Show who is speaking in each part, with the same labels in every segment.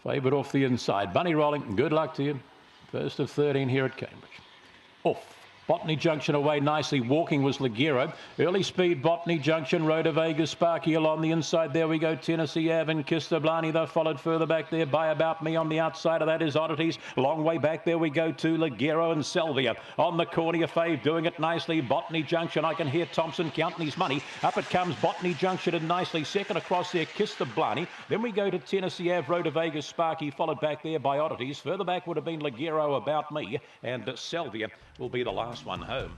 Speaker 1: Favourite off the inside. Bunny rolling. Good luck to you. First of 13 here at Cambridge. Off. Botany Junction away nicely. Walking was Ligero. Early speed, Botany Junction. Rhoda Vegas, Sparky along the inside. There we go. Tennessee Ave and Kistablani. They're followed further back there by About Me. On the outside of that is Oddities. Long way back there we go to Ligero and Selvia. On the corner, Fave doing it nicely. Botany Junction. I can hear Thompson counting his money. Up it comes Botany Junction and nicely. Second across there, Kistablani. Then we go to Tennessee Ave, Rhoda Vegas, Sparky. Followed back there by Oddities. Further back would have been Ligero, About Me. And Selvia will be the last one home.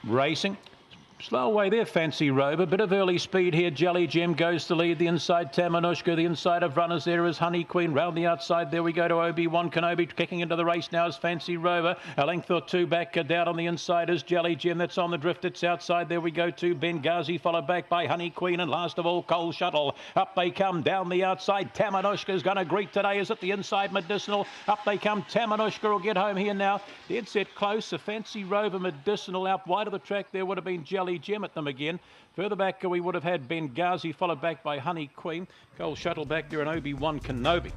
Speaker 1: Racing. Slow away there, Fancy Rover. Bit of early speed here. Jelly Gem goes to lead the inside. Tamanushka, the inside of runners there is Honey Queen. Round the outside there we go to Obi-Wan Kenobi. Kicking into the race now is Fancy Rover. A length or two back down on the inside is Jelly Gem. That's on the drift. It's outside. There we go to Benghazi, followed back by Honey Queen. And last of all, Coal Shuttle. Up they come down the outside. Tamanushka's going to greet today. Is at the inside Medicinal. Up they come. Tamanushka will get home here now. Dead set close. A Fancy Rover, Medicinal out wide of the track. There would have been Jelly Gem at them again. Further back we would have had Benghazi, followed back by Honey Queen. Coal Shuttle back there and Obi-Wan Kenobi.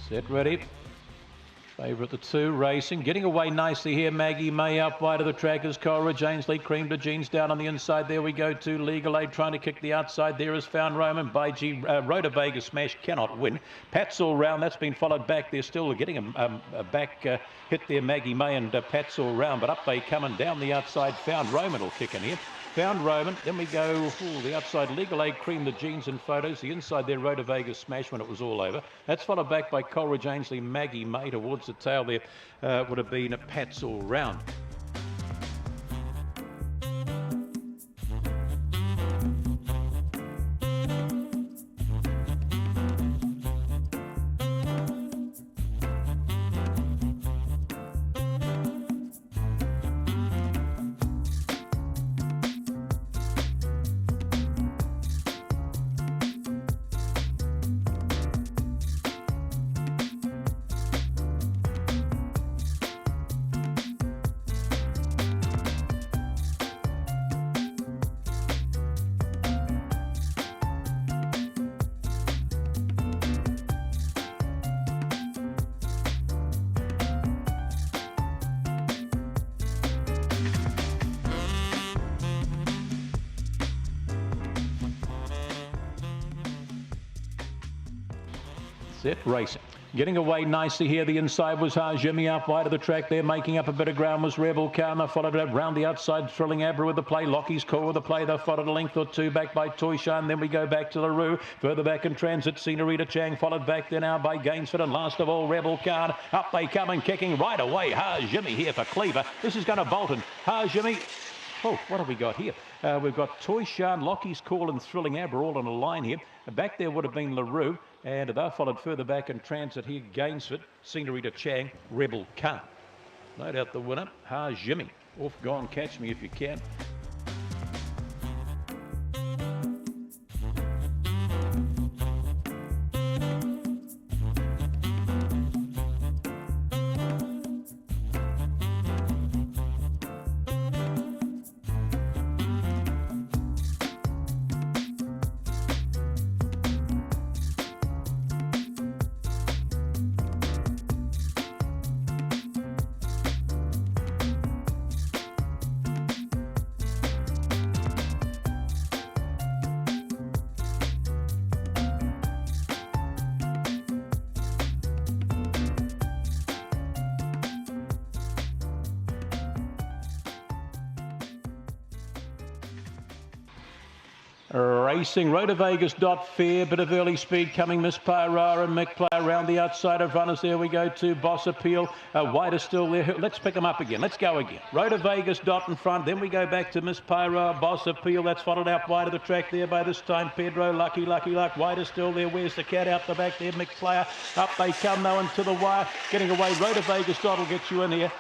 Speaker 1: Set ready. Favourite the two, racing. Getting away nicely here, Maggie May up wide of the track is Coleridge Ainsley. Cream de Jeans down on the inside. There we go to Legal Aid trying to kick the outside. There is Found Roman. By G. Rhoda Vegas Smash cannot win. Pat's all round. That's been followed back. They're still getting a back hit there, Maggie May and Pat's all round. But up they come and down the outside. Found Roman will kick in here. Found Roman. Then we go the outside Legal Aid, Cream the Jeans and Photos. The inside there, Rhoda Vegas Smash when it was all over. That's followed back by Coleridge Ainsley, Maggie May. Towards the tail there would have been Pat's all round. Set racing. Getting away nicely here. The inside was Jimmy up wide of the track there. Making up a bit of ground was Rebel Karma. Followed it round the outside. Thrilling Abra with the play. Lockie's Core with the play. They followed a length or two back by Toy Shan. Then we go back to LaRue. Further back in transit, Senorita Chang. Followed back there now by Gainsford. And last of all, Rebel Khan. Up they come and kicking right away. Jimmy here for Cleaver. This is going to Bolton. Jimmy. Oh, what have we got here? We've got Toy Shan, Lockie's Call and Thrilling Abra all on a line here. Back there would have been LaRue. And they're followed further back in transit here. Gainsford, Senorita Chang, Rebel Khan. No doubt the winner, Jimmy. Off, go and catch me if you can. Racing, Rhoda Vegas, Dot Fair, bit of early speed coming, Miss Pyra and Mick Play around the outside of runners. There we go to Boss Appeal, wider still there. Let's pick them up again, let's go again. Rhoda Vegas, Dot in front, then we go back to Miss Pyra, Boss Appeal, that's followed out wide of the track there by this time. Pedro, Lucky Luck, wider still there. Where's the cat out the back there? Mick Player, up they come now into the wire, getting away. Rhoda Vegas, Dot will get you in here.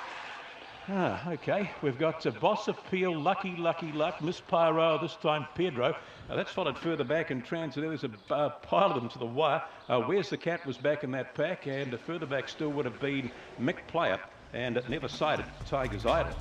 Speaker 1: Okay, we've got Boss Appeal, Lucky Luck, Miss Pyro, this time Pedro. That's followed further back in transit. There's a pile of them to the wire. Where's the Cat was back in that pack, and further back still would have been Mick Player, and it never sighted Tiger's Idol.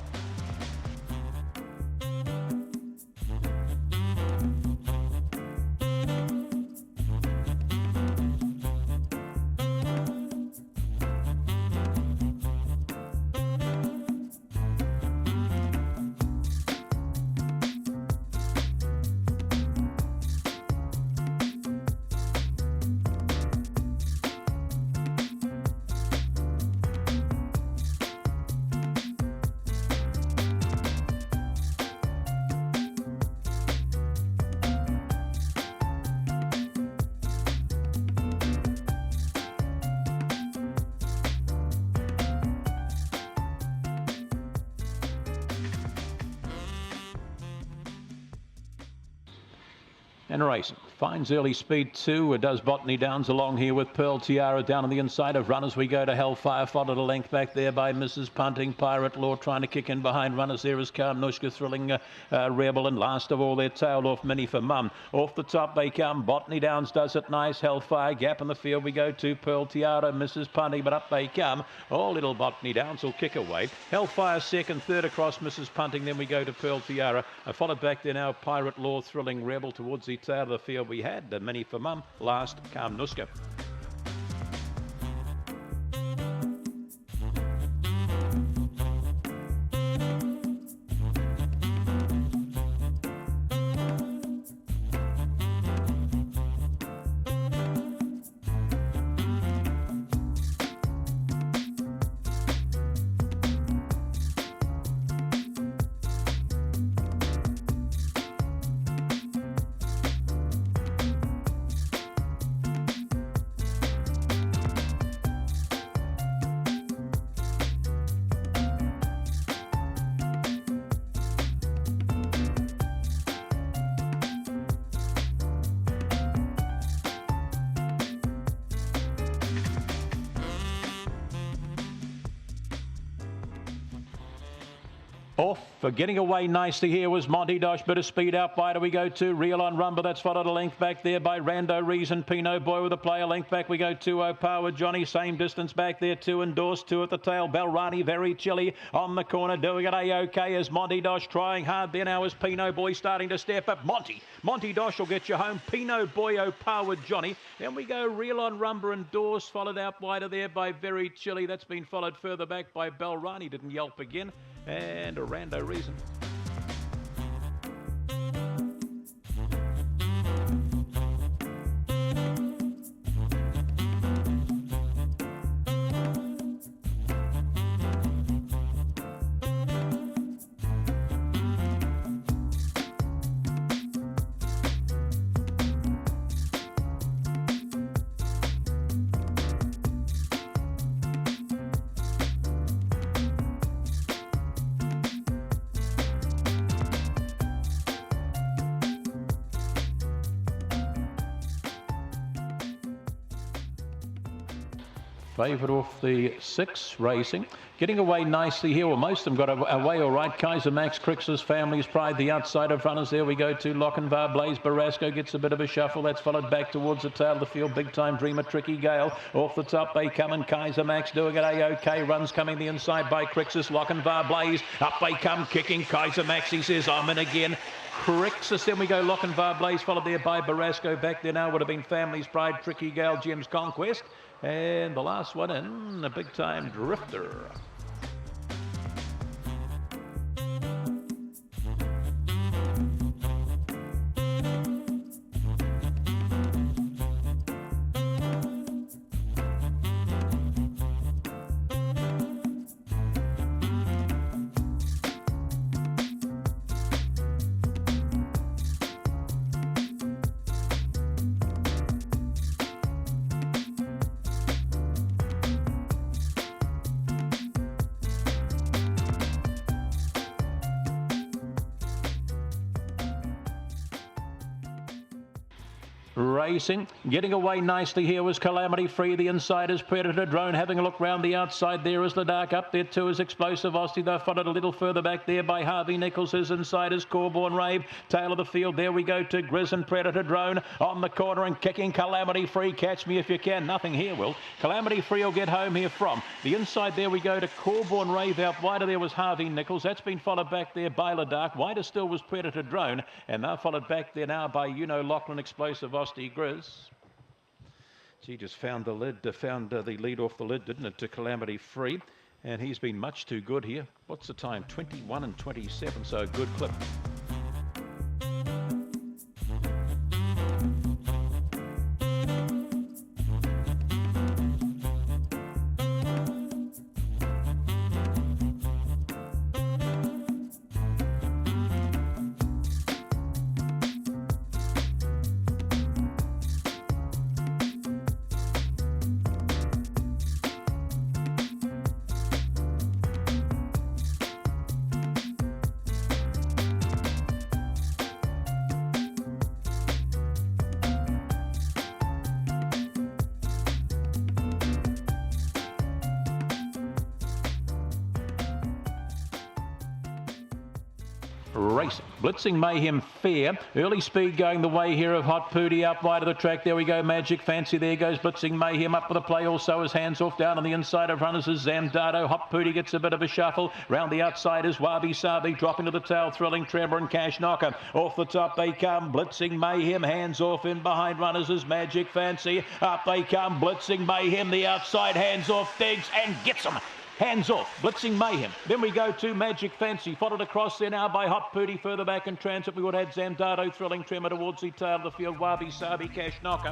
Speaker 1: And racing. Finds early speed too. It does Botany Downs along here with Pearl Tiara down on the inside of runners. We go to Hellfire, followed a length back there by Mrs. Punting. Pirate Law trying to kick in behind runners. There is Karnushka, Thrilling Rebel, and last of all their tail off Mini for Mum. Off the top they come. Botany Downs does it nice. Hellfire, gap in the field. We go to Pearl Tiara, Mrs. Punting, but up they come. Oh, little Botany Downs will kick away. Hellfire second, third across Mrs. Punting. Then we go to Pearl Tiara. Followed back there now Pirate Law, Thrilling Rebel towards the tail of the field. We had the Mini for Mum, last Karnushka. Off for getting away nicely here was Monty Dosh. Bit of speed out wider we go to Real on Rumba. That's followed a length back there by Rando Reason. Pinot Boy with a play. A length back we go to O'Power Johnny. Same distance back there. Two endorsed. Two at the tail. Belrani very chilly on the corner. Doing it A-OK as Monty Dosh trying hard there now as Pinot Boy starting to step up. Monty Dosh will get you home. Pinot Boy, O'Power Johnny. Then we go Real on Rumba endorsed. Followed out wider there by Very Chilly. That's been followed further back by Belrani. Didn't yelp again. And a Rando Reason. Favourite off the 6 racing. Getting away nicely here. Well, most of them got away all right. Kaiser Max, Crix's Family's Pride, the outside of runners. There we go to Lochinvar Blaze. Barasco gets a bit of a shuffle. That's followed back towards the tail of the field. Big Time Dreamer, Tricky Gale. Off the top they come, and Kaiser Max doing it A-OK. Runs coming the inside by Crixus. Lochinvar Blaze. Up they come, kicking. Kaiser Max, he says, I'm in again. Crixus, then we go Lochinvar Blaze, followed there by Barasco. Back there now would have been Family's Pride, Tricky Gale, Jim's Conquest. And the last one in, a Big Time Drifter. Racing, getting away nicely here was Calamity Free. The inside is Predator Drone. Having a look round the outside, there is the Dark. Up there too is Explosive Aussie. They're followed a little further back there by Harvey Nichols. His inside is Corborn Rave. Tail of the field, there we go to Grizz and Predator Drone on the corner and kicking. Calamity Free, catch me if you can. Nothing here, Will. Calamity Free will get home here from the inside. There we go to Corborn Rave. Out wider there was Harvey Nichols. That's been followed back there by the Dark. Wider still was Predator Drone, and they're followed back there now by Lachlan, Explosive Aussie, Grizz. He just found the lead off the lid, didn't it, to Calamity Free, and he's been much too good here. What's the time? 21 and 27, so a good clip. Racing, Blitzing Mayhem Fair, early speed going the way here of Hot Pooty up wide of the track. There we go, Magic Fancy, there goes Blitzing Mayhem up with a play, also his hands off. Down on the inside of runners is Zamdado. Hot Pooty gets a bit of a shuffle. Round the outside is Wabi Sabi, dropping to the tail, Thrilling Tremor and Cash Knocker. Off the top they come, Blitzing Mayhem, hands off. In behind runners is Magic Fancy. Up they come, Blitzing Mayhem, the outside, hands off, digs and gets them. Hands off, Blitzing Mayhem. Then we go to Magic Fancy, followed across there now by Hot Pooty. Further back in transit, we would have Zamdado, Thrilling Tremor towards the tail of the field. Wabi Sabi, Cash Knocker.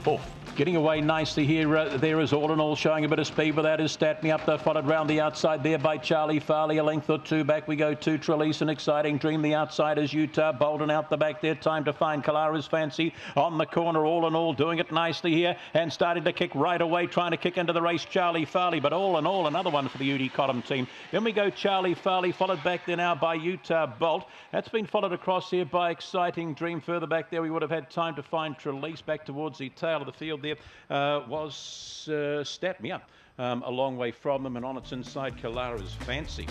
Speaker 1: Fourth. Getting away nicely here. There is All in All showing a bit of speed, but that is Stat Me Up. They're followed round the outside there by Charlie Farley. A length or two back we go to Trelise and Exciting Dream. The outside is Utah. Bolden out the back there. Time to find Kalara's Fancy on the corner. All in All doing it nicely here and starting to kick right away, trying to kick into the race, Charlie Farley. But All in All, another one for the Udi Cottam team. Then we go Charlie Farley, followed back there now by Utah Bolt. That's been followed across here by Exciting Dream. Further back there we would have had Time to Find Trelise. Back towards the tail of the field there was Stat Me Up, a long way from them, and on its inside Kalara's Fancy.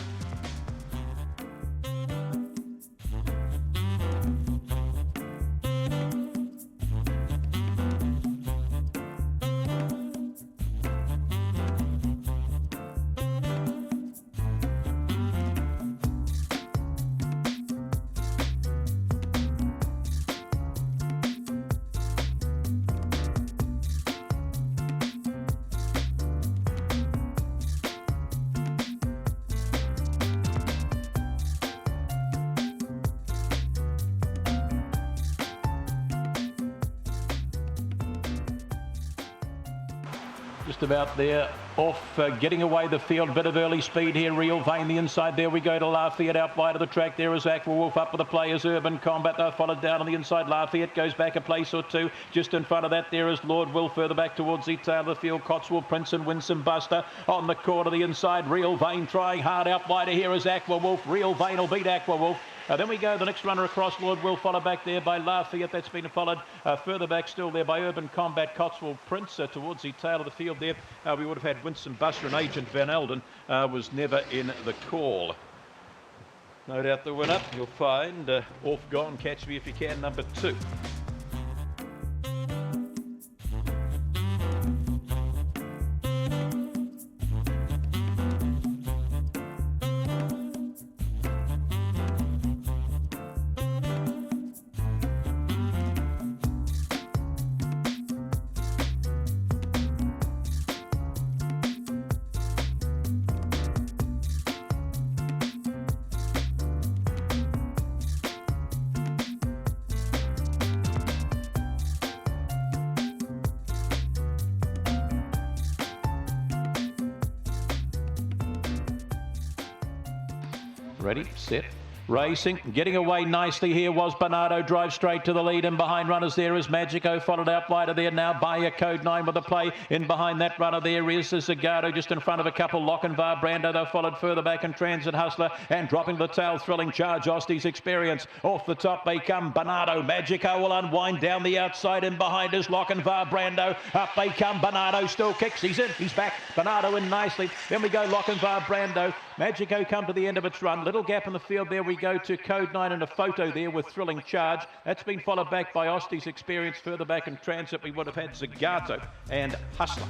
Speaker 1: Just about there, off, getting away the field. Bit of early speed here. Real Vein, the inside. There we go to Lafayette out wide of the track. There is Aqua Wolf up with the players. Urban Combat. They're followed down on the inside. Lafayette goes back a place or two. Just in front of that, there is Lord Will. Further back towards the tail of the field. Cotswold Prince and Winsome Buster on the corner. The inside. Real Vein trying hard out wider. Here is Aqua Wolf. Real Vein will beat Aqua Wolf. Then we go the next runner across, Lord Will, followed back there by Lafayette. That's been followed further back still there by Urban Combat, Cotswold Prince towards the tail of the field there. We would have had Winston Buster and Agent Van Elden was never in the call. No doubt the winner, you'll find Off Gone, Catch Me If You Can, number 2. Ready, set, racing. Getting away nicely here was Bernardo, drive straight to the lead, and behind runners there is Magico, followed out wider there now by a Code 9 with a play. In behind that runner there is Zagato, just in front of a couple, Lochinvar, Brando, though followed further back in Transit Hustler, and dropping the tail, Thrilling Charge, Ostie's Experience. Off the top they come, Bernardo, Magico will unwind down the outside, and behind is Lochinvar, Brando. Up they come, Bernardo still kicks, he's in, he's back, Bernardo in nicely. Then we go Lochinvar, Brando. Magico come to the end of its run, little gap in the field there. We go to Code 9 and a photo there with Thrilling Charge. That's been followed back by Ostie's Experience. Further back in Transit we would have had Zagato and Hustler.